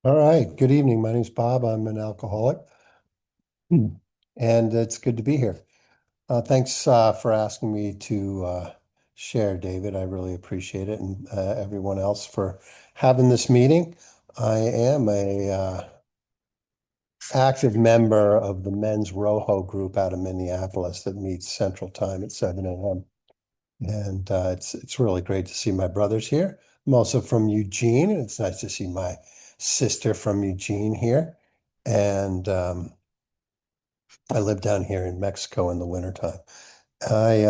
All right. Good evening. My name's Bob. I'm an alcoholic, and it's good to be here. Thanks for asking me to share, David. I really appreciate it, and everyone else for having this meeting. I am a active member of the men's Rojo group out of Minneapolis that meets Central Time at 7 a.m. And it's really great to see my brothers here. I'm also from Eugene, and it's nice to see my sister from Eugene here. And I live down here in Mexico in the wintertime. I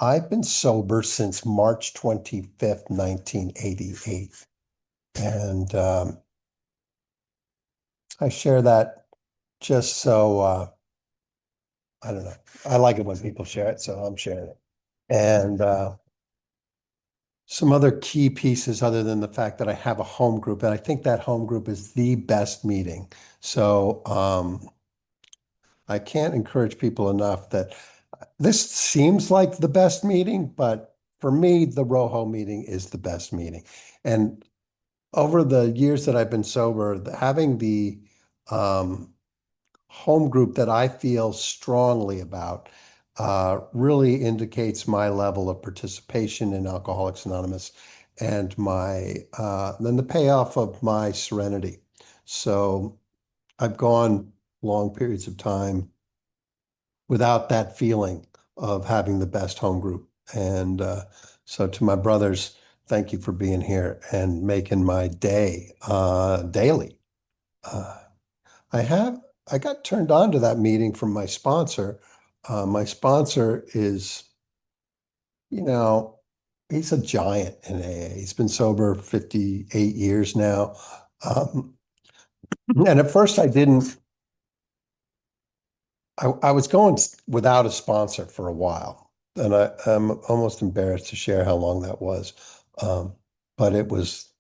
I've been sober since March 25th, 1988. And I share that just so I don't know. I like it when people share it, so I'm sharing it. And some other key pieces other than the fact that I have a home group, and I think that home group is the best meeting. So I can't encourage people enough that this seems like the best meeting, but for me, the Rojo meeting is the best meeting. And over the years that I've been sober, having the um, home group that I feel strongly about really indicates my level of participation in Alcoholics Anonymous and my then the payoff of my serenity. So I've gone long periods of time without that feeling of having the best home group. And so to my brothers, thank you for being here and making my day daily. Uh, I have, I got turned on to that meeting from my sponsor. My sponsor is, you know, he's a giant in AA. He's been sober 58 years now. Um, and at first I was going without a sponsor for a while. And I'm almost embarrassed to share how long that was. Um, but it was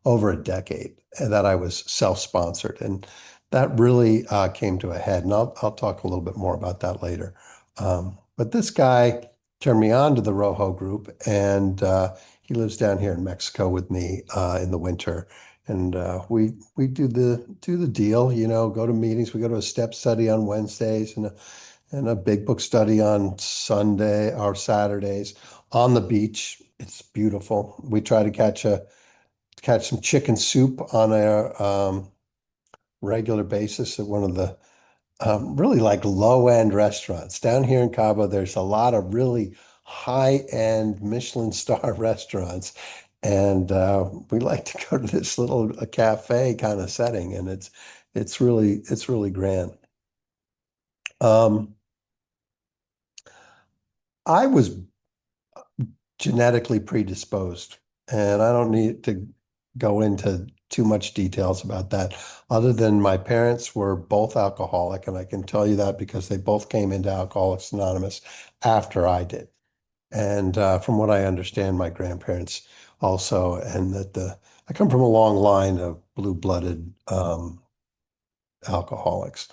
over a decade that I was self-sponsored, and that really came to a head. And I'll talk a little bit more about that later. But this guy turned me on to the Rojo group, and he lives down here in Mexico with me in the winter. And we do the deal, go to meetings. We go to a step study on Wednesdays and a big book study on Sunday or Saturdays on the beach. It's beautiful. We try to catch some chicken soup on a regular basis at one of the really like low-end restaurants. Down here in Cabo, there's a lot of really high-end Michelin star restaurants. And we like to go to this little a cafe kind of setting, and it's really grand. Um, I was genetically predisposed. And I don't need to go into too much details about that, other than my parents were both alcoholic. And I can tell you that because they both came into Alcoholics Anonymous after I did. And from what I understand, my grandparents also, and I come from a long line of blue-blooded alcoholics.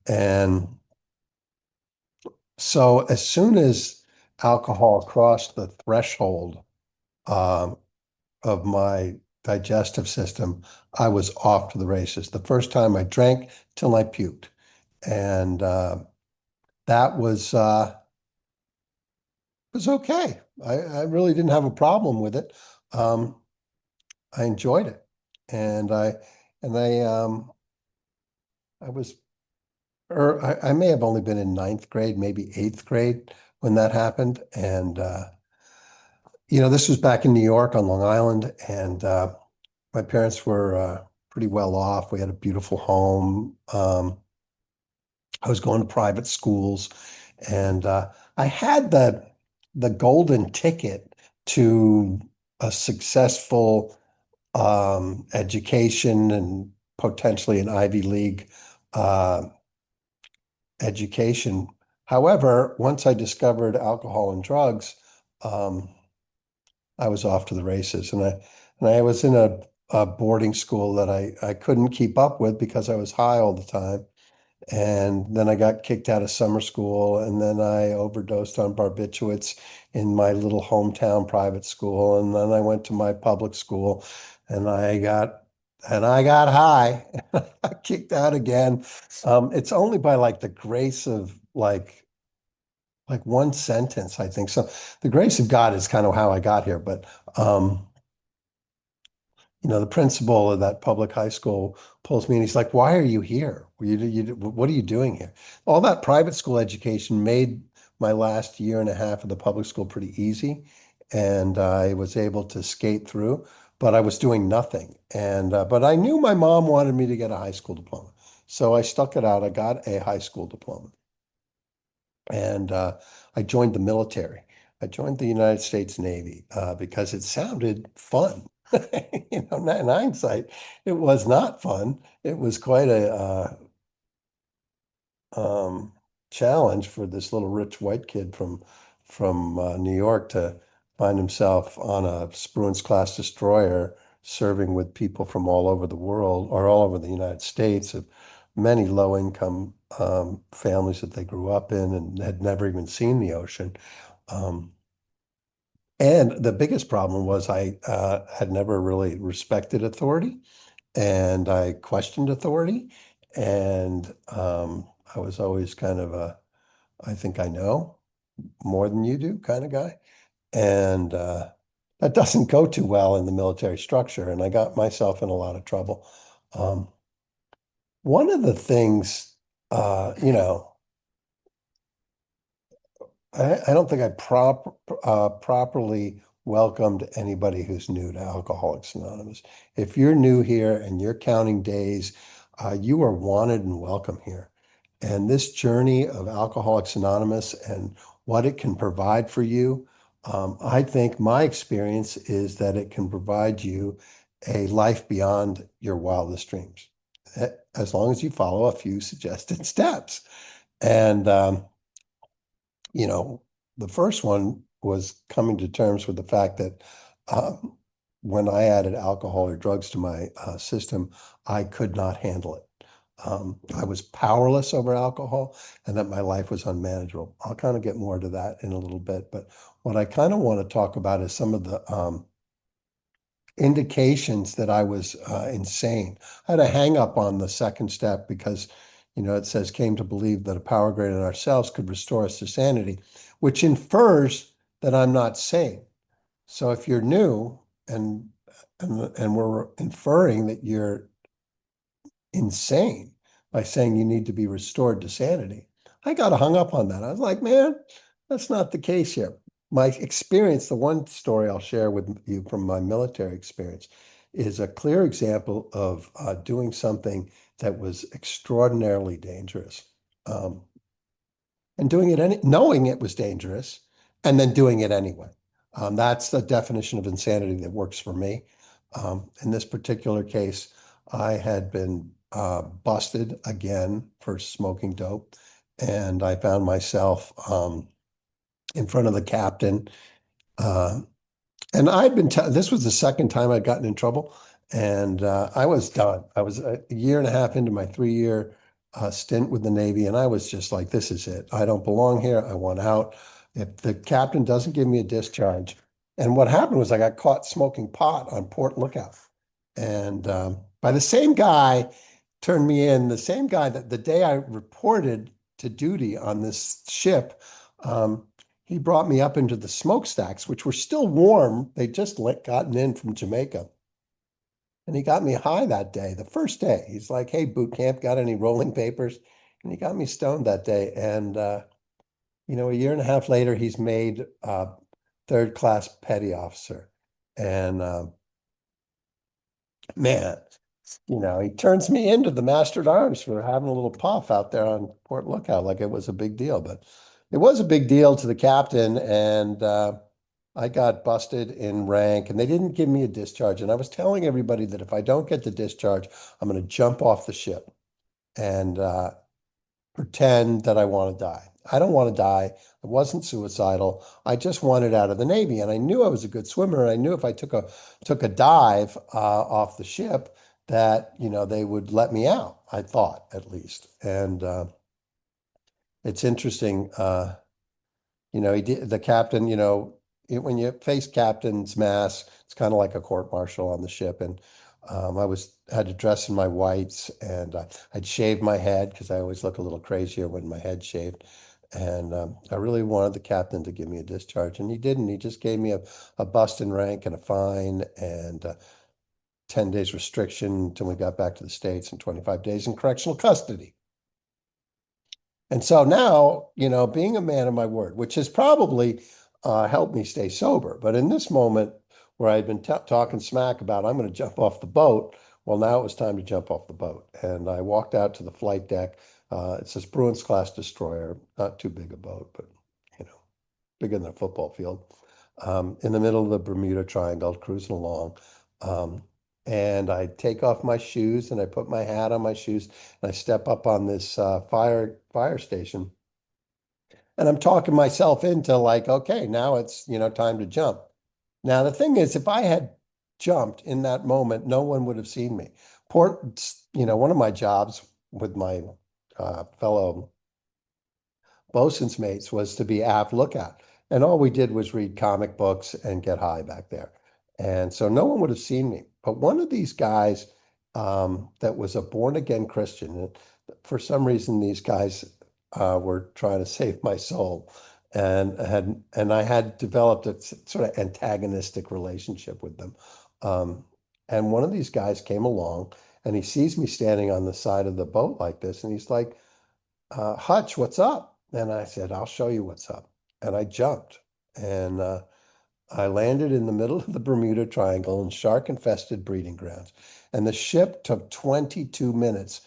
And so as soon as alcohol crossed the threshold um, of my digestive system, I was off to the races. The first time I drank till I puked. And that was okay. I really didn't have a problem with it. Um, I enjoyed it. And I was or I may have only been in ninth grade, maybe eighth grade when that happened. And this was back in New York on Long Island, and my parents were pretty well off. We had a beautiful home. I was going to private schools, and I had the golden ticket to a successful education and potentially an Ivy League uh, education. However, once I discovered alcohol and drugs, um, I was off to the races, and I was in a boarding school that I couldn't keep up with because I was high all the time. And then I got kicked out of summer school, and then I overdosed on barbiturates in my little hometown private school. And then I went to my public school, and I got and I got high. I got kicked out again. It's only by like the grace of like one sentence, I think. So the grace of God is kind of how I got here. But the principal of that public high school pulls me and he's like, "Why are you here? What are you doing here?" All that private school education made my last year and a half of the public school pretty easy, and I was able to skate through. But I was doing nothing, and but I knew my mom wanted me to get a high school diploma, so I stuck it out. I got a high school diploma, and I joined the military. I joined the United States Navy because it sounded fun. In hindsight, it was not fun. It was quite a challenge for this little rich white kid from New York to find himself on a Spruance class destroyer serving with people from all over the world or all over the United States of many low income families that they grew up in and had never even seen the ocean. Um, and the biggest problem was I had never really respected authority and I questioned authority. And I was always kind of I think I know more than you do kind of guy. And that doesn't go too well in the military structure. And I got myself in a lot of trouble. Um, one of the things, uh, you know, I don't think I properly welcomed anybody who's new to Alcoholics Anonymous. If you're new here and you're counting days, you are wanted and welcome here. And this journey of Alcoholics Anonymous and what it can provide for you, I think my experience is that it can provide you a life beyond your wildest dreams, as long as you follow a few suggested steps. And you know, the first one was coming to terms with the fact that um, when I added alcohol or drugs to my system, I could not handle it. I was powerless over alcohol and that my life was unmanageable. I'll kind of get more to that in a little bit. But what I kind of want to talk about is some of the indications that I was insane. I had a hang up on the second step because, it says came to believe that a power greater than ourselves could restore us to sanity, which infers that I'm not sane. So if you're new and and we're inferring that you're insane by saying you need to be restored to sanity. I got hung up on that. I was like, man, that's not the case here. My experience, the one story I'll share with you from my military experience, is a clear example of doing something that was extraordinarily dangerous. Um, and doing it knowing it was dangerous and then doing it anyway. That's the definition of insanity that works for me. In this particular case, I had been busted again for smoking dope, and I found myself in front of the captain. Uh, and this was the second time I'd gotten in trouble, and I was done. I was a year and a half into my 3 year stint with the Navy, and I was just like, this is it. I don't belong here. I want out. If the captain doesn't give me a discharge. And what happened was I got caught smoking pot on Port Lookout. And by the same guy turned me in, the same guy that the day I reported to duty on this ship, um, he brought me up into the smokestacks, which were still warm. They just gotten in from Jamaica. And he got me high that day, the first day. He's like, hey, boot camp, got any rolling papers? And he got me stoned that day. And, a year and a half later, he's made third class petty officer. And man, he turns me into the master at arms for having a little puff out there on Port Lookout like it was a big deal. But it was a big deal to the captain. And I got busted in rank and they didn't give me a discharge. And I was telling everybody that if I don't get the discharge, I'm going to jump off the ship and pretend that I want to die. I don't want to die. I wasn't suicidal. I just wanted out of the Navy. And I knew I was a good swimmer. And I knew if I took a dive off the ship that, they would let me out, I thought at least. And it's interesting. He did the captain, when you face captain's mass, it's kind of like a court martial on the ship. And Had to dress in my whites, and I'd shaved my head because I always look a little crazier when my head's shaved. And I really wanted the captain to give me a discharge, and he didn't. He just gave me a bust in rank and a fine and 10 days restriction until we got back to the States and 25 days in correctional custody. And so now, being a man of my word, which has probably helped me stay sober. But in this moment where I'd been talking smack about, I'm going to jump off the boat, well, now it was time to jump off the boat. And I walked out to the flight deck. It's this Bruins class destroyer, not too big a boat, but, you know, bigger than a football field, in the middle of the Bermuda Triangle, cruising along. Um, and I take off my shoes and I put my hat on my shoes and I step up on this fire station and I'm talking myself into like, okay, now it's, time to jump. Now the thing is, if I had jumped in that moment, no one would have seen me. One of my jobs with my fellow bosun's mates was to be aft lookout. And all we did was read comic books and get high back there. And so no one would have seen me. But one of these guys that was a born again Christian, and for some reason, these guys were trying to save my soul. And I had developed a sort of antagonistic relationship with them. Um, and one of these guys came along and he sees me standing on the side of the boat like this, and he's like, Hutch, what's up? And I said, I'll show you what's up. And I jumped and I landed in the middle of the Bermuda Triangle in shark-infested breeding grounds. And the ship took 22 minutes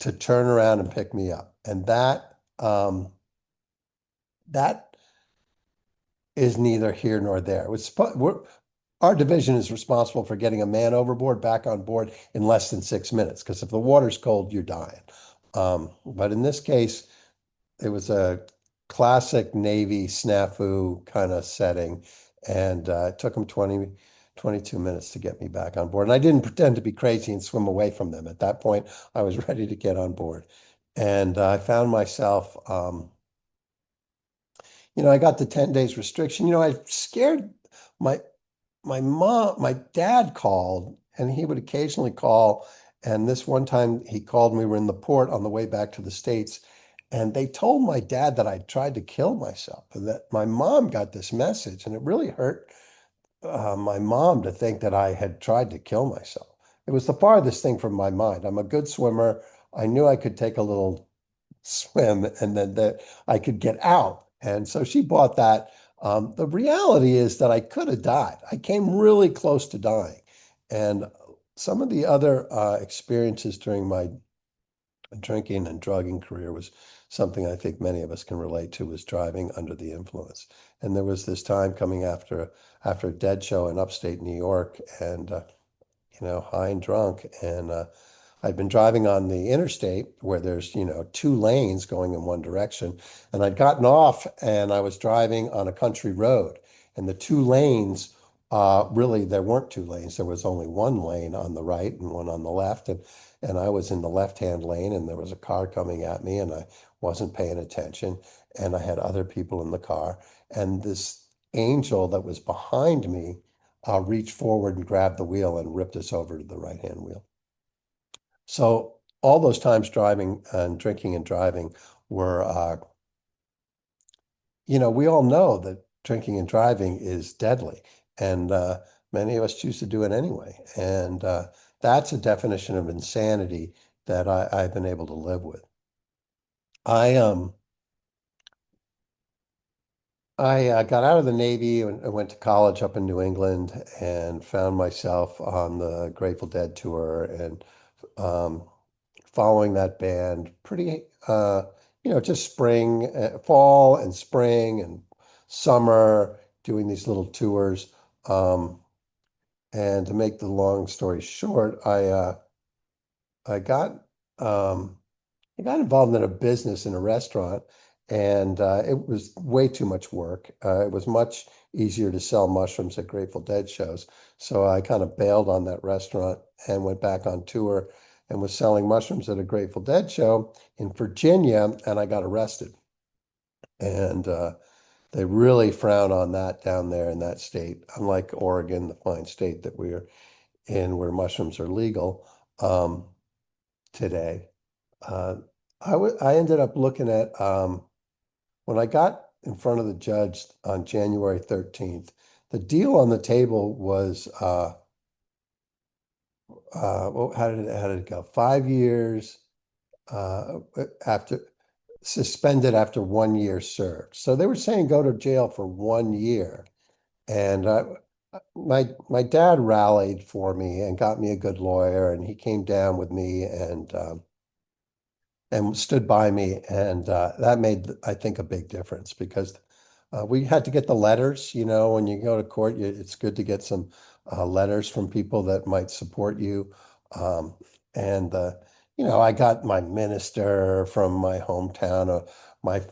to turn around and pick me up. And that is neither here nor there. Our division is responsible for getting a man overboard back on board in less than 6 minutes, because if the water's cold, you're dying. But in this case, it was a classic Navy snafu kind of setting, and it took them 22 minutes to get me back on board. And I didn't pretend to be crazy and swim away from them. At that point, I was ready to get on board. And I found myself, I got the 10 days restriction. I scared my my dad called, and he would occasionally call. And this one time he called me, we were in the port on the way back to the States. And they told my dad that I tried to kill myself and that my mom got this message. And it really hurt my mom to think that I had tried to kill myself. It was the farthest thing from my mind. I'm a good swimmer. I knew I could take a little swim and then that I could get out. And so she bought that. The reality is that I could have died. I came really close to dying. And some of the other experiences during my drinking and drugging career was something I think many of us can relate to, was driving under the influence. And there was this time coming after a dead show in upstate New York and high and drunk. And I'd been driving on the interstate where there's, two lanes going in one direction. And I'd gotten off and I was driving on a country road. And the two lanes, really, there weren't two lanes. There was only one lane on the right and one on the left. And I was in the left-hand lane and there was a car coming at me and I wasn't paying attention. And I had other people in the car. And this angel that was behind me reached forward and grabbed the wheel and ripped us over to the right-hand wheel. So all those times driving and drinking and driving were, we all know that drinking and driving is deadly, and many of us choose to do it anyway. And that's a definition of insanity that I've been able to live with. I got out of the Navy and went to college up in New England and found myself on the Grateful Dead tour and um, following that band pretty, just fall and spring and summer, doing these little tours. Um, and to make the long story short, I got, um, I got involved in a business in a restaurant, and it was way too much work. It was much easier to sell mushrooms at Grateful Dead shows. So I kind of bailed on that restaurant and went back on tour and was selling mushrooms at a Grateful Dead show in Virginia, and I got arrested. And they really frown on that down there in that state, unlike Oregon, the fine state that we're in where mushrooms are legal um, today. Uh, I ended up looking at when I got in front of the judge on January 13th, the deal on the table was well, how did it go? 5 years after suspended after 1 year served. So they were saying go to jail for 1 year. And my dad rallied for me and got me a good lawyer, and he came down with me and stood by me, and that made, I think, a big difference because we had to get the letters. When you go to court, it's good to get some letters from people that might support you. Um, and I got my minister from my hometown. My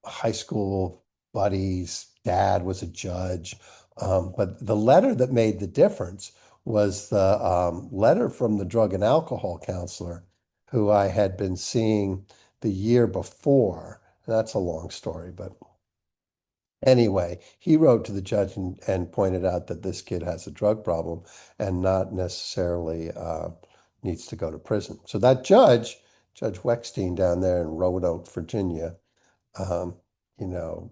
high school buddy's dad was a judge. But the letter that made the difference was the letter from the drug and alcohol counselor who I had been seeing the year before. That's a long story, but anyway, he wrote to the judge and pointed out that this kid has a drug problem and not necessarily needs to go to prison. So that judge, Judge Weckstein down there in Roanoke, Virginia, um, you know,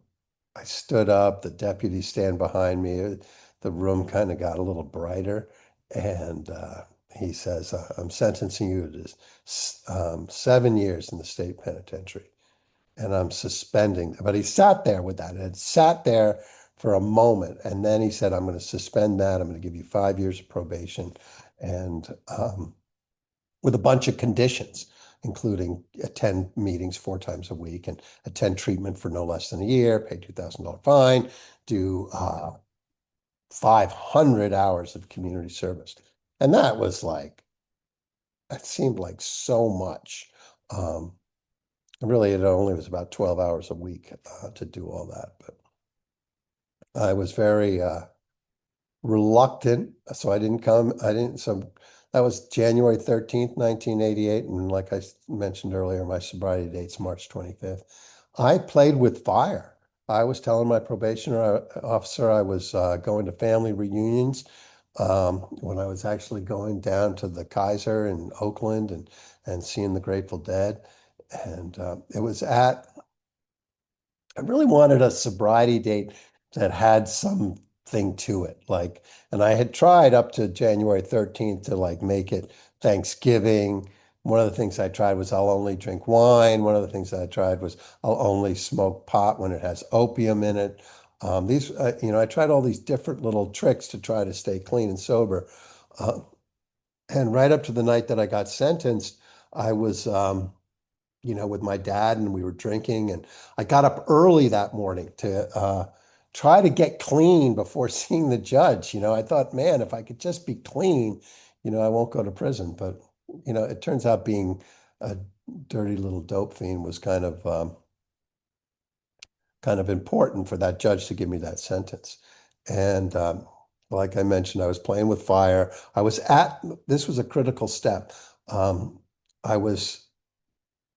I stood up, the deputies stand behind me. The room kind of got a little brighter. And he says, I'm sentencing you to 7 years in the state penitentiary. And I'm suspending. But he sat there with that. It had sat there for a moment. And then he said, I'm going to suspend that. I'm going to give you 5 years of probation. And with a bunch of conditions, including attend meetings 4 times a week and attend treatment for no less than a year, pay $2,000 fine, do 500 hours of community service. And that seemed like so much. Um, Really, it only was about 12 hours a week to do all that. But I was very reluctant, so I didn't come. I didn't. So that was January 13th, 1988, and like I mentioned earlier, my sobriety date's March 25th. I played with fire. I was telling my probationer officer I was going to family reunions when I was actually going down to the Kaiser in Oakland and seeing the Grateful Dead. And it was at I really wanted a sobriety date that had something to it. And I had tried up to January 13th to make it Thanksgiving. One of the things I tried was I'll only drink wine. One of the things I tried was I'll only smoke pot when it has opium in it. I tried all these different little tricks to try to stay clean and sober. Uh, and right up to the night that I got sentenced, I was, with my dad and we were drinking. And I got up early that morning to try to get clean before seeing the judge. I thought, man, if I could just be clean, I won't go to prison. But, it turns out being a dirty little dope fiend was kind of important for that judge to give me that sentence. And like I mentioned, I was playing with fire. This was a critical step. Um, I was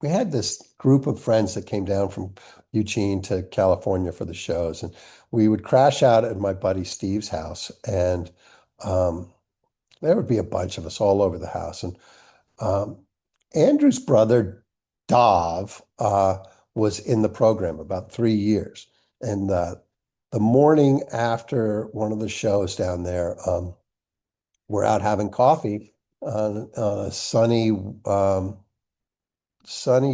we had this group of friends that came down from Eugene to California for the shows, and we would crash out at my buddy Steve's house, and um, there would be a bunch of us all over the house. And um, Andrew's brother, Dov, was in the program about 3 years. And the morning after one of the shows down there, we're out having coffee on a sunny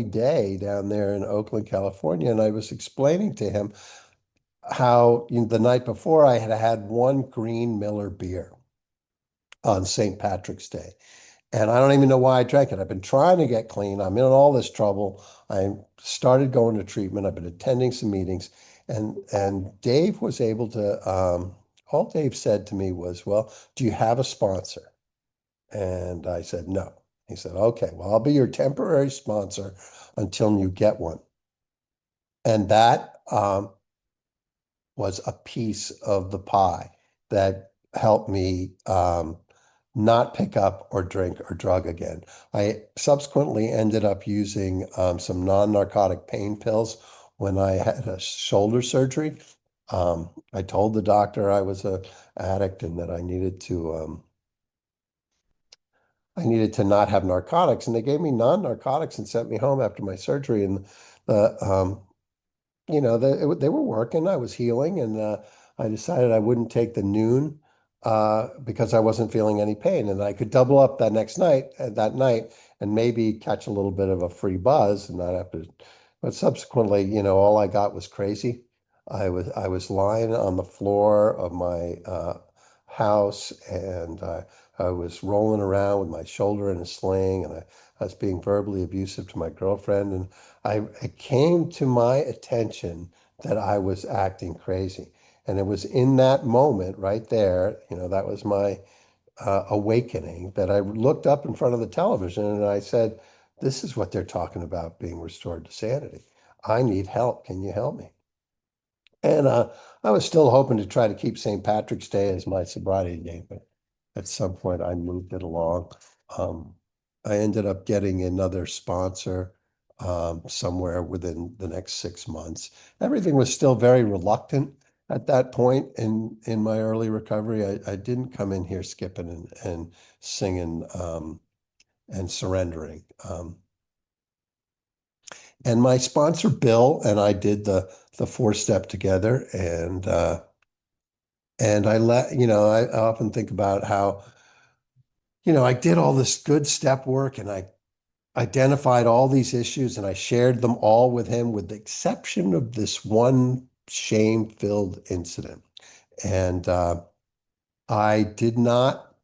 day down there in Oakland, California. And I was explaining to him how the night before I had had one green Miller beer on St. Patrick's Day. And I don't even know why I drank it. I've been trying to get clean. I'm in all this trouble. I started going to treatment. I've been attending some meetings. And Dave was able to, all Dave said to me was, well, do you have a sponsor? And I said, no. He said, okay, well, I'll be your temporary sponsor until you get one. And that was a piece of the pie that helped me not pick up or drink or drug again. I subsequently ended up using some non-narcotic pain pills when I had a shoulder surgery. I told the doctor I was an addict and that I needed to I needed to not have narcotics, and they gave me non-narcotics and sent me home after my surgery. And the they were working. I was healing, and I decided I wouldn't take the noon because I wasn't feeling any pain, and I could double up that night, and maybe catch a little bit of a free buzz and not have to. But subsequently, all I got was crazy. I was lying on the floor of my house, and I was rolling around with my shoulder in a sling, and I was being verbally abusive to my girlfriend, and it came to my attention that I was acting crazy. And it was in that moment right there, that was my awakening, that I looked up in front of the television and I said, this is what they're talking about being restored to sanity. I need help. Can you help me? And I was still hoping to try to keep St. Patrick's Day as my sobriety day, but at some point I moved it along. Um, I ended up getting another sponsor somewhere within the next 6 months. Everything was still very reluctant at that point in my early recovery. I didn't come in here skipping and singing and surrendering. And my sponsor Bill and I did the four-step together, and I often think about how, I did all this good step work and I identified all these issues and I shared them all with him, with the exception of this one shame-filled incident. And I did not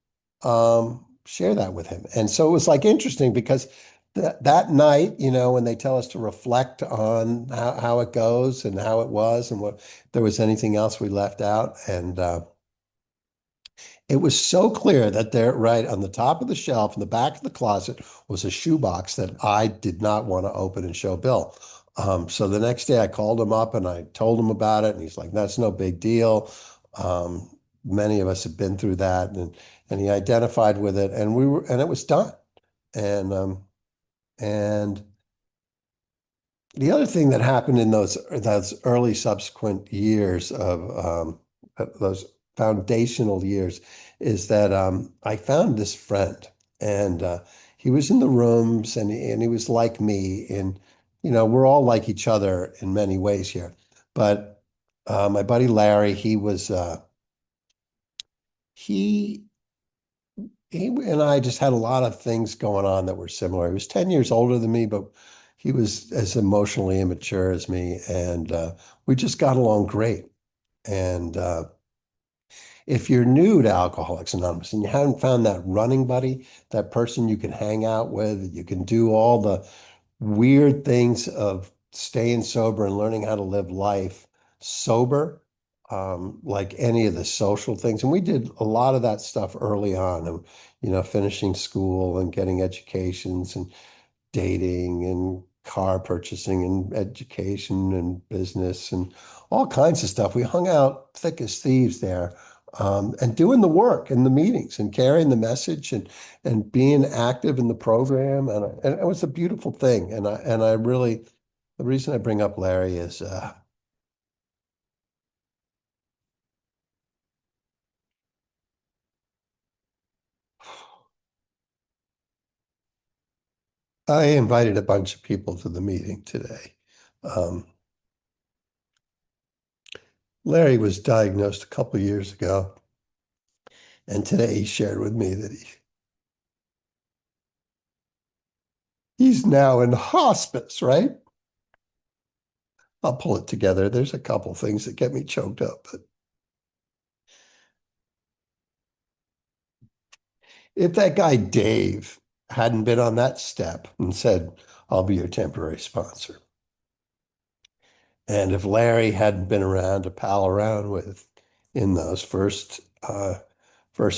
share that with him. And so it was like interesting because that night, when they tell us to reflect on how it goes and how it was and what if there was anything else we left out. And it was so clear that there, right on the top of the shelf in the back of the closet, was a shoebox that I did not want to open and show Bill. So the next day I called him up and I told him about it, and he's like, "That's no big deal. Um, Many of us have been through that," and he identified with it, and it was done. And the other thing that happened in those early subsequent years of those foundational years is that I found this friend, and he was in the rooms, and he was like me, and we're all like each other in many ways here. But my buddy Larry, he he and I just had a lot of things going on that were similar. He was 10 years older than me, but he was as emotionally immature as me. And we just got along great. And if you're new to Alcoholics Anonymous and you haven't found that running buddy, that person you can hang out with, you can do all the weird things of staying sober and learning how to live life sober, like any of the social things. And we did a lot of that stuff early on, and, finishing school and getting educations and dating and car purchasing and education and business and all kinds of stuff. We hung out thick as thieves there. And doing the work in the meetings and carrying the message and being active in the program, and it was a beautiful thing. And I really, the reason I bring up Larry is I invited a bunch of people to the meeting today. Um, Larry was diagnosed a couple of years ago, and today he shared with me that he's now in hospice, right? I'll pull it together. There's a couple things that get me choked up, but if that guy Dave hadn't been on that step and said, "I'll be your temporary sponsor," and if Larry hadn't been around to pal around with in those first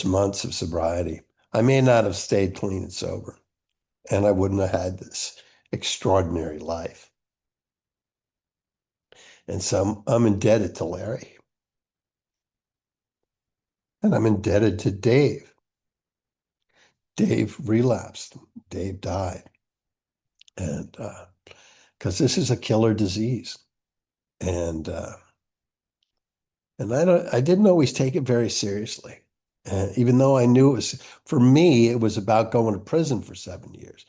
months of sobriety, I may not have stayed clean and sober, and I wouldn't have had this extraordinary life. And so I'm indebted to Larry, and I'm indebted to Dave. Dave relapsed. Dave died, and because this is a killer disease, and I didn't always take it very seriously. Even though I knew it was, for me, it was about going to prison for 7 years.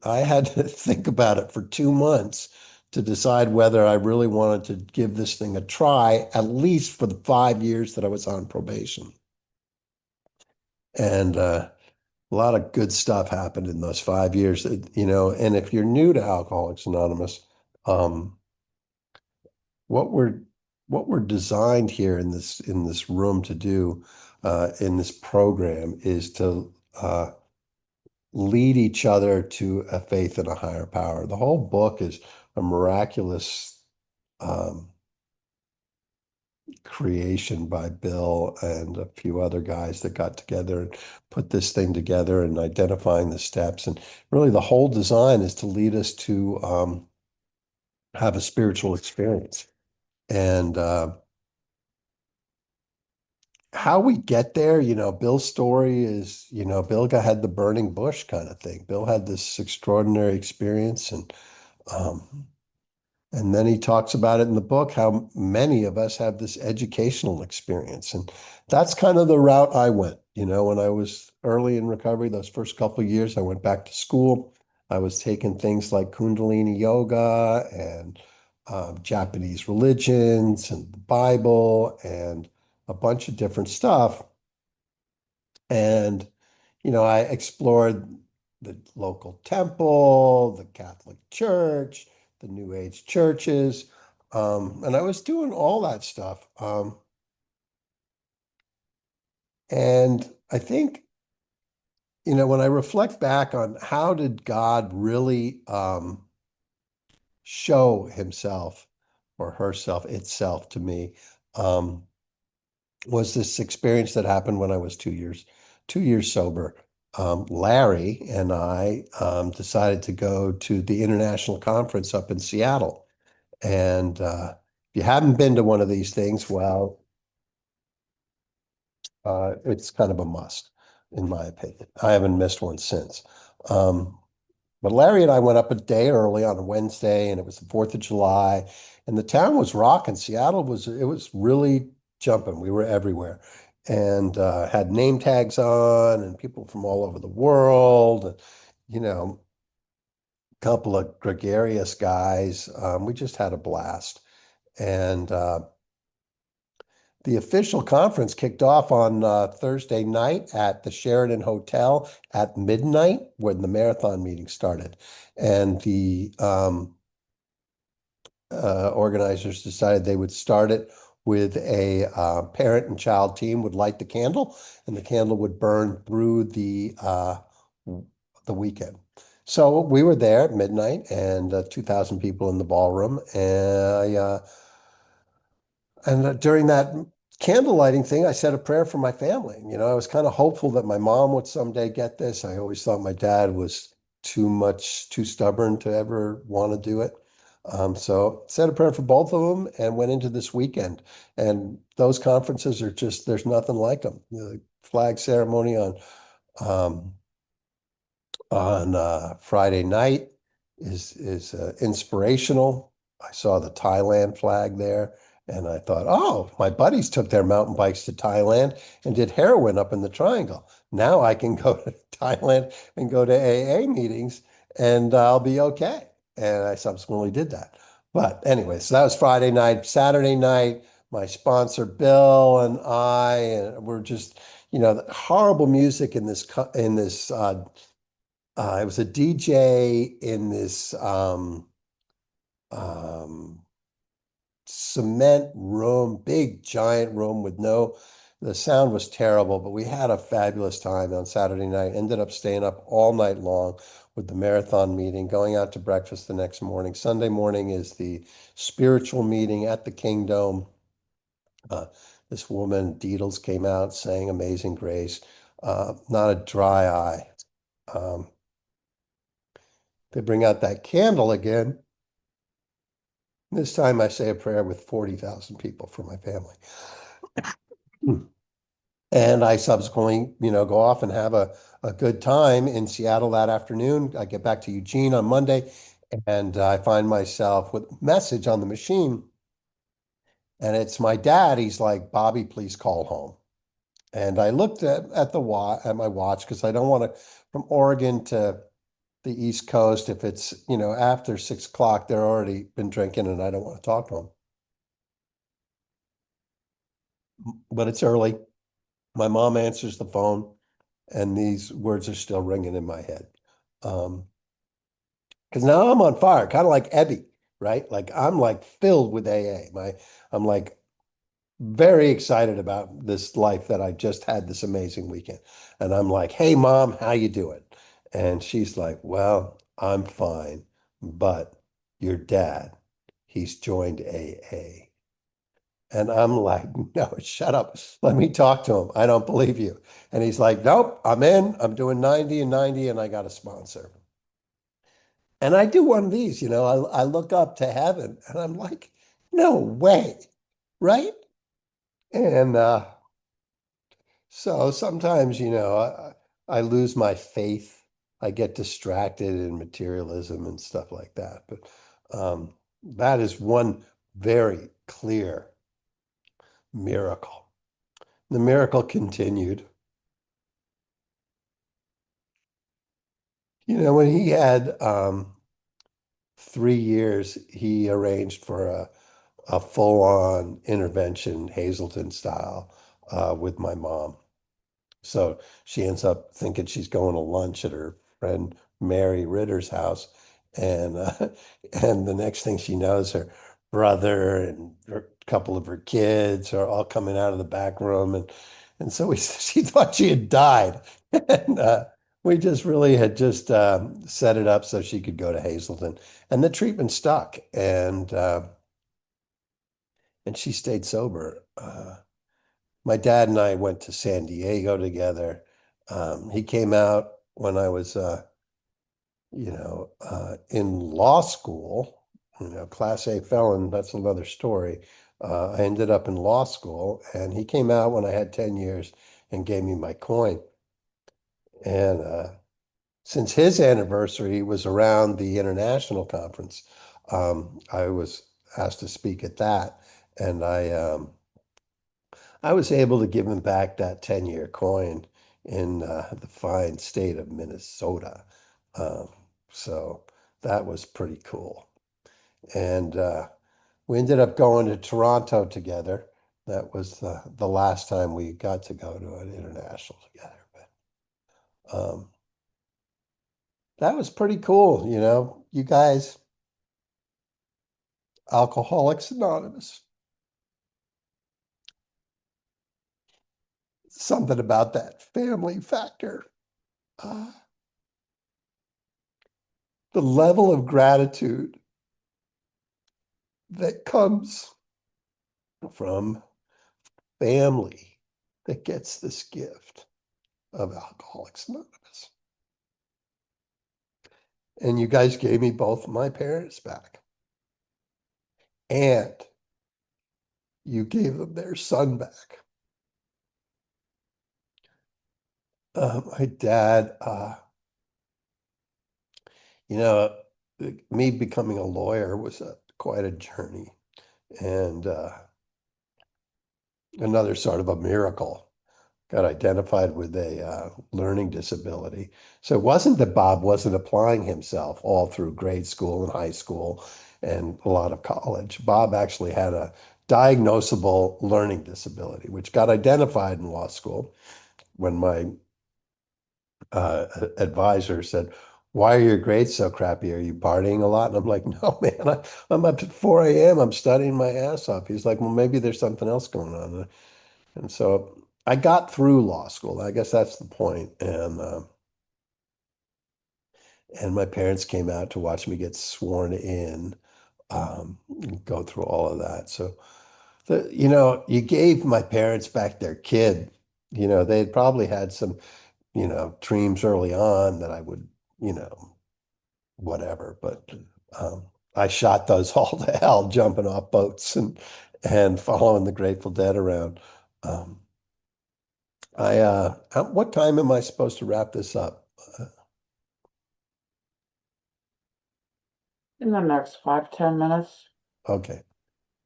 I had to think about it for 2 months to decide whether I really wanted to give this thing a try, at least for the 5 years that I was on probation. And a lot of good stuff happened in those 5 years, and if you're new to Alcoholics Anonymous, um, what we're what we're designed here in this room to do in this program is to lead each other to a faith in a higher power. The whole book is a miraculous um, creation by Bill and a few other guys that got together and put this thing together and identifying the steps. And really, the whole design is to lead us to have a spiritual experience. And how we get there, Bill's story is, had the burning bush kind of thing. Bill had this extraordinary experience, um, and then he talks about it in the book, how many of us have this educational experience. And that's kind of the route I went. When I was early in recovery, those first couple of years, I went back to school. I was taking things like Kundalini yoga and Japanese religions and the Bible and a bunch of different stuff. And I explored the local temple, the Catholic Church, the New Age churches, and I was doing all that stuff. And I think, when I reflect back on how did God really show himself or herself, itself to me, um, was this experience that happened when I was 2 years sober. Larry and I decided to go to the international conference up in Seattle. And if you haven't been to one of these things, well, it's kind of a must, in my opinion. I haven't missed one since. Um, but Larry and I went up a day early on a Wednesday, and it was the 4th of July, and the town was rocking. It was really jumping. We were everywhere, and had name tags on, and people from all over the world, and, you know, a couple of gregarious guys. We just had a blast, and the official conference kicked off on Thursday night at the Sheraton Hotel at midnight when the marathon meeting started. And the organizers decided they would start it with a parent and child team would light the candle, and the candle would burn through the weekend. So we were there at midnight, and 2,000 people in the ballroom, and during that candle lighting thing, I said a prayer for my family. I was kind of hopeful that my mom would someday get this. I always thought my dad was too stubborn to ever want to do it. So said a prayer for both of them and went into this weekend. And those conferences are just, there's nothing like them. The flag ceremony um, on Friday night is inspirational. I saw the Thailand flag there, and I thought, oh, my buddies took their mountain bikes to Thailand and did heroin up in the Triangle. Now I can go to Thailand and go to AA meetings, and I'll be okay. And I subsequently did that. But anyway, so that was Friday night. Saturday night, my sponsor Bill and I, and we're just, horrible music it was a DJ in this um, cement room, big giant room the sound was terrible, but we had a fabulous time on Saturday night. Ended up staying up all night long with the marathon meeting, going out to breakfast the next morning. Sunday morning is the spiritual meeting at the Kingdom. Uh, this woman, Deedles, came out, sang Amazing Grace. Not a dry eye. Um, they bring out that candle again. This time I say a prayer with 40,000 people for my family. And I subsequently, go off and have a good time in Seattle that afternoon. I get back to Eugene on Monday, and I find myself with a message on the machine. And it's my dad. He's like, Bobby, please call home. And I looked at the watch at my watch because I don't want to from Oregon to the East Coast. If it's, after 6 o'clock, they're already been drinking and I don't want to talk to them. But it's early. My mom answers the phone and these words are still ringing in my head. Um, because now I'm on fire, kind of like Ebby, right? Like I'm like filled with AA. I'm like very excited about this life that I just had this amazing weekend. And I'm like, "Hey mom, how you doing?" And she's like, "Well, I'm fine, but your dad, he's joined AA." And I'm like, "No, shut up. Let me talk to him. I don't believe you." And he's like, "Nope, I'm in. I'm doing 90 and 90 and I got a sponsor." And I do one of these, I look up to heaven and I'm like, "No way." Right? And so sometimes, I lose my faith. I get distracted in materialism and stuff like that. But that is one very clear miracle. The miracle continued. When he had 3 years, he arranged for a full-on intervention, Hazleton style, with my mom. So she ends up thinking she's going to lunch at her friend Mary Ritter's house, and and the next thing she knows, her brother and a couple of her kids are all coming out of the back room, and so she thought she had died, and we just really had just set it up so she could go to Hazleton, and the treatment stuck, and she stayed sober. My dad and I went to San Diego together. He came out when I was, in law school, Class A felon. That's another story. I ended up in law school, and he came out when I had 10 years and gave me my coin. And since his anniversary was around the international conference, I was asked to speak at that, and I was able to give him back that 10-year coin in the fine state of Minnesota. Um, so that was pretty cool. And we ended up going to Toronto together. That was the last time we got to go to an international together. But that was pretty cool. You guys, Alcoholics Anonymous, something about that family factor. Uh, the level of gratitude that comes from family that gets this gift of Alcoholics Anonymous. And you guys gave me both my parents back. And you gave them their son back. My dad, you know, me becoming a lawyer was quite a journey and another sort of a miracle. Got identified with a learning disability. So it wasn't that Bob wasn't applying himself all through grade school and high school and a lot of college. Bob actually had a diagnosable learning disability, which got identified in law school when my advisor said, "Why are your grades so crappy? Are you partying a lot?" And I'm like, "No, man, I'm up at 4 a.m. I'm studying my ass off." He's like, "Well, maybe there's something else going on." And so I got through law school. I guess that's the point. And my parents came out to watch me get sworn in, um, go through all of that. So you gave my parents back their kid. They'd probably had some, dreams early on that I would, you know, whatever. But I shot those all to hell, jumping off boats and following the Grateful Dead around. Um, what time am I supposed to wrap this up? In the next 5, 10 minutes. Okay.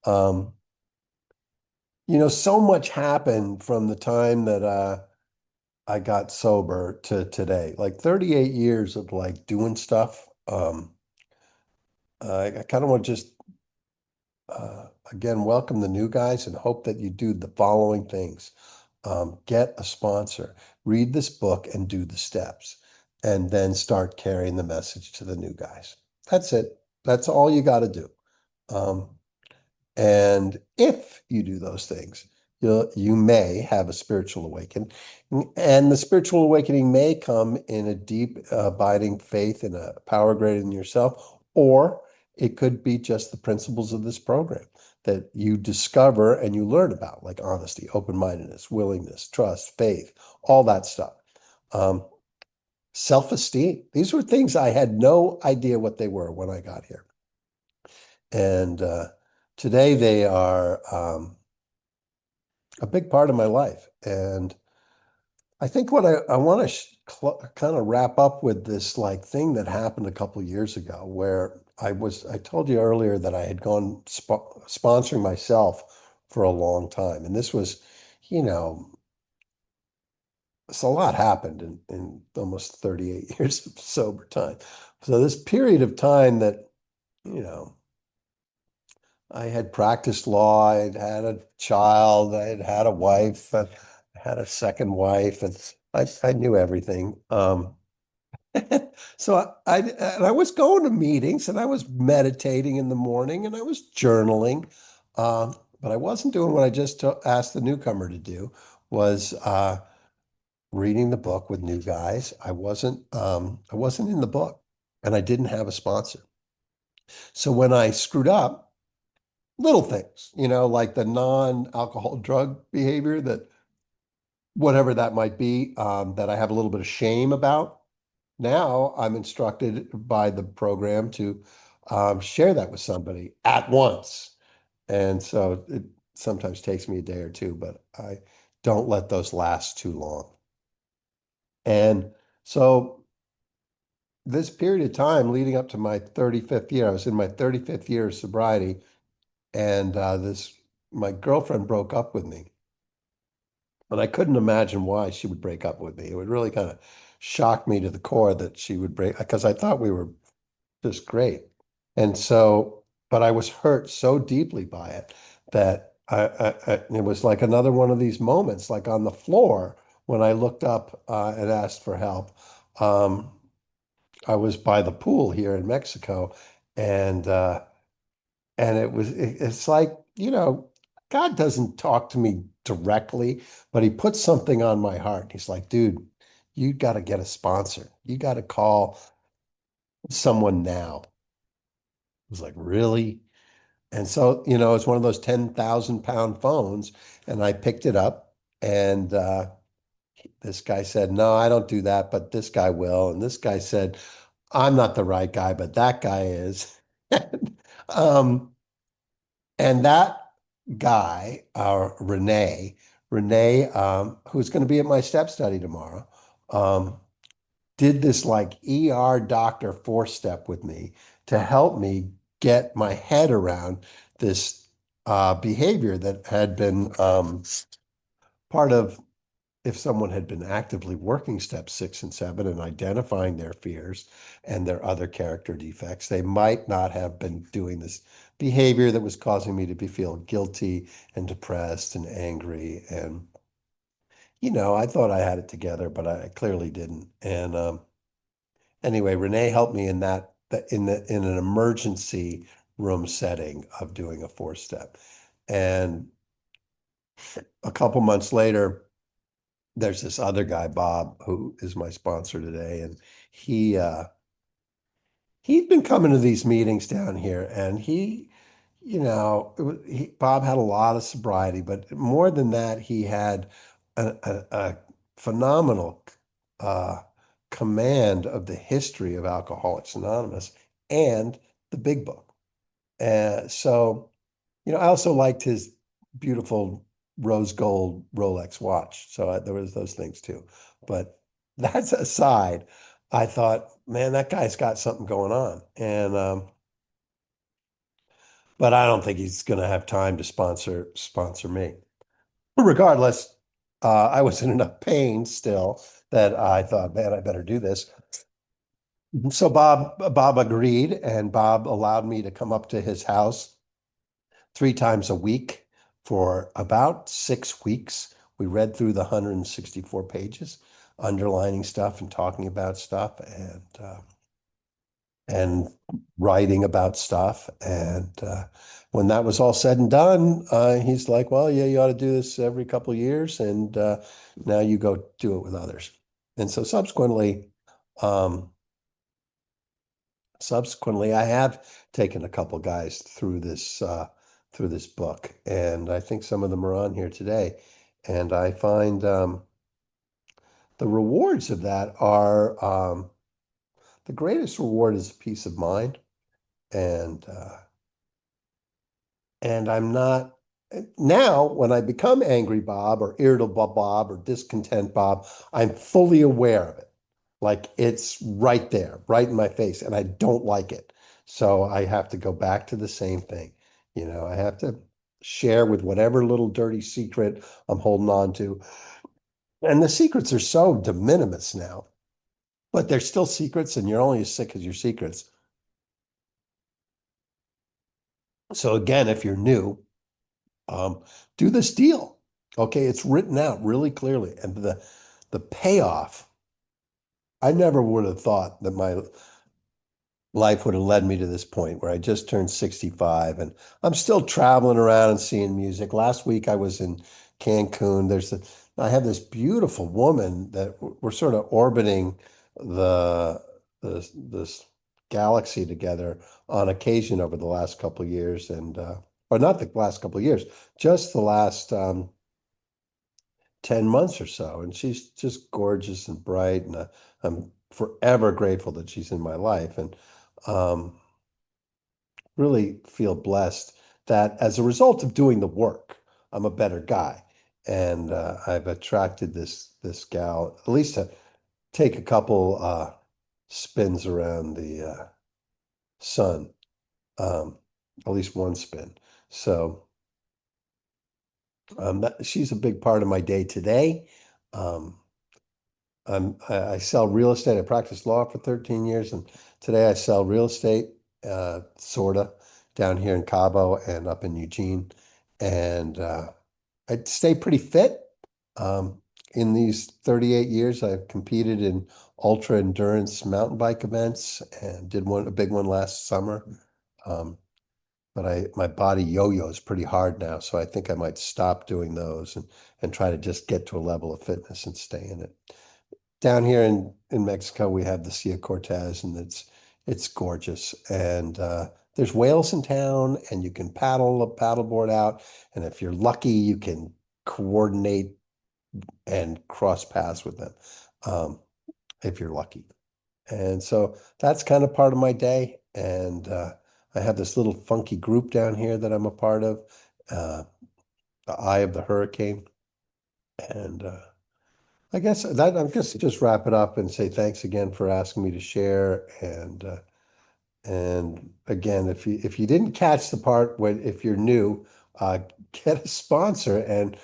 Um, So much happened from the time that I got sober to today. Like 38 years of like doing stuff. I kind of want to just again welcome the new guys and hope that you do the following things. Get a sponsor, read this book and do the steps, and then start carrying the message to the new guys. That's it. That's all you got to do. Um, And if you do those things, you may have a spiritual awakening. And the spiritual awakening may come in a deep, abiding faith in a power greater than yourself, or it could be just the principles of this program that you discover and you learn about, like honesty, open-mindedness, willingness, trust, faith, all that stuff. Um, Self-esteem. These were things I had no idea what they were when I got here. And today they are a big part of my life. And I think what I want to kind of wrap up with this like thing that happened a couple of years ago where I told you earlier that I had gone sponsoring myself for a long time. And this was, you know, so a lot happened in almost 38 years of sober time. So this period of time that, you know, I had practiced law. I'd had a child. I had had a wife. I had a second wife, and I knew everything. So and I was going to meetings, and I was meditating in the morning, and I was journaling, but I wasn't doing what I just asked the newcomer to do, was reading the book with new guys. I wasn't in the book, and I didn't have a sponsor. So when I screwed up. Little things, like the non-alcohol drug behavior that whatever that might be, that I have a little bit of shame about. Now I'm instructed by the program to share that with somebody at once. And so it sometimes takes me a day or two, but I don't let those last too long. And so this period of time leading up to my 35th year, I was in my 35th year of sobriety, and my girlfriend broke up with me. And I couldn't imagine why she would break up with me. It would really kind of shock me to the core that she would break, because I thought we were just great. And so, but I was hurt so deeply by it that it was like another one of these moments, like on the floor when I looked up and asked for help. Um, I was by the pool here in Mexico, and it's like, God doesn't talk to me directly, but he puts something on my heart. He's like, dude, you got to get a sponsor. You got to call someone now. I was like, really? And so, it's one of those 10,000-pound phones. And I picked it up, and this guy said, no, I don't do that, but this guy will. And this guy said, I'm not the right guy, but that guy is. Um, And that guy, Renee, who's going to be at my step study tomorrow, did this like ER doctor 4-step with me to help me get my head around this behavior that had been part of if someone had been actively working steps 6 and 7 and identifying their fears and their other character defects, they might not have been doing this behavior that was causing me to feel guilty and depressed and angry. And, I thought I had it together, but I clearly didn't. And anyway, Renee helped me in an emergency room setting of doing a 4-step. And a couple months later, there's this other guy, Bob, who is my sponsor today, and he uh he'd been coming to these meetings down here, and Bob had a lot of sobriety, but more than that, he had a phenomenal uh command of the history of Alcoholics Anonymous and the big book. So I also liked his beautiful rose gold Rolex watch. So there was those things too. But that's aside, I thought, man, that guy's got something going on. And but I don't think he's going to have time to sponsor me. regardless, I was in enough pain still that I thought, man, I better do this. So Bob agreed, and Bob allowed me to come up to his house 3 times a week for about 6 weeks. We read through the 164 pages, underlining stuff and talking about stuff and writing about stuff. And when that was all said and done, he's like, "Well, yeah, you ought to do this every couple of years, and now you go do it with others." And so um, subsequently, I have taken a couple guys through this book, and I think some of them are on here today. And I find the rewards of that are the greatest reward is peace of mind, and I'm not now when I become angry Bob or irritable Bob or discontent Bob, I'm fully aware of it. Like it's right there, right in my face, and I don't like it. So I have to go back to the same thing. I have to share with whatever little dirty secret I'm holding on to. And the secrets are so de minimis now, but they're still secrets, and you're only as sick as your secrets. So again, if you're new, um, do this deal. Okay, it's written out really clearly, and the payoff. I never would have thought that my life would have led me to this point where I just turned 65 and I'm still traveling around and seeing music. Last week I was in Cancun. I have this beautiful woman that we're sort of orbiting the this galaxy together on occasion over the last couple of years and or not the last couple of years, just the last 10 months or so. And she's just gorgeous and bright. And I'm forever grateful that she's in my life. And um, really feel blessed that as a result of doing the work, I'm a better guy. And I've attracted this gal, at least to take a couple spins around the sun, um, at least one spin. So she's a big part of my day today. Um, I sell real estate. I practiced law for 13 years, and today I sell real estate, sorta, down here in Cabo and up in Eugene. And I stay pretty fit. Um, in these 38 years, I've competed in ultra endurance mountain bike events and did a big one last summer. Um, but my body yo-yos pretty hard now, so I think I might stop doing those and try to just get to a level of fitness and stay in it. Down here in Mexico, we have the Sea Cortez, and it's gorgeous. And there's whales in town, and you can paddle a paddleboard out. And if you're lucky, you can coordinate and cross paths with them, um, if you're lucky. And so that's kind of part of my day. And I have this little funky group down here that I'm a part of, uh, the Eye of the Hurricane. And I guess that I'm just wrap it up and say thanks again for asking me to share. And again, if you didn't catch the part when if you're new, uh, get a sponsor and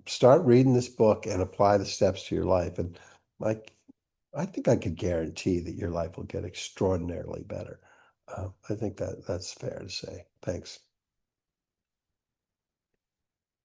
start reading this book and apply the steps to your life. And like I think I could guarantee that your life will get extraordinarily better. I think that's fair to say. Thanks.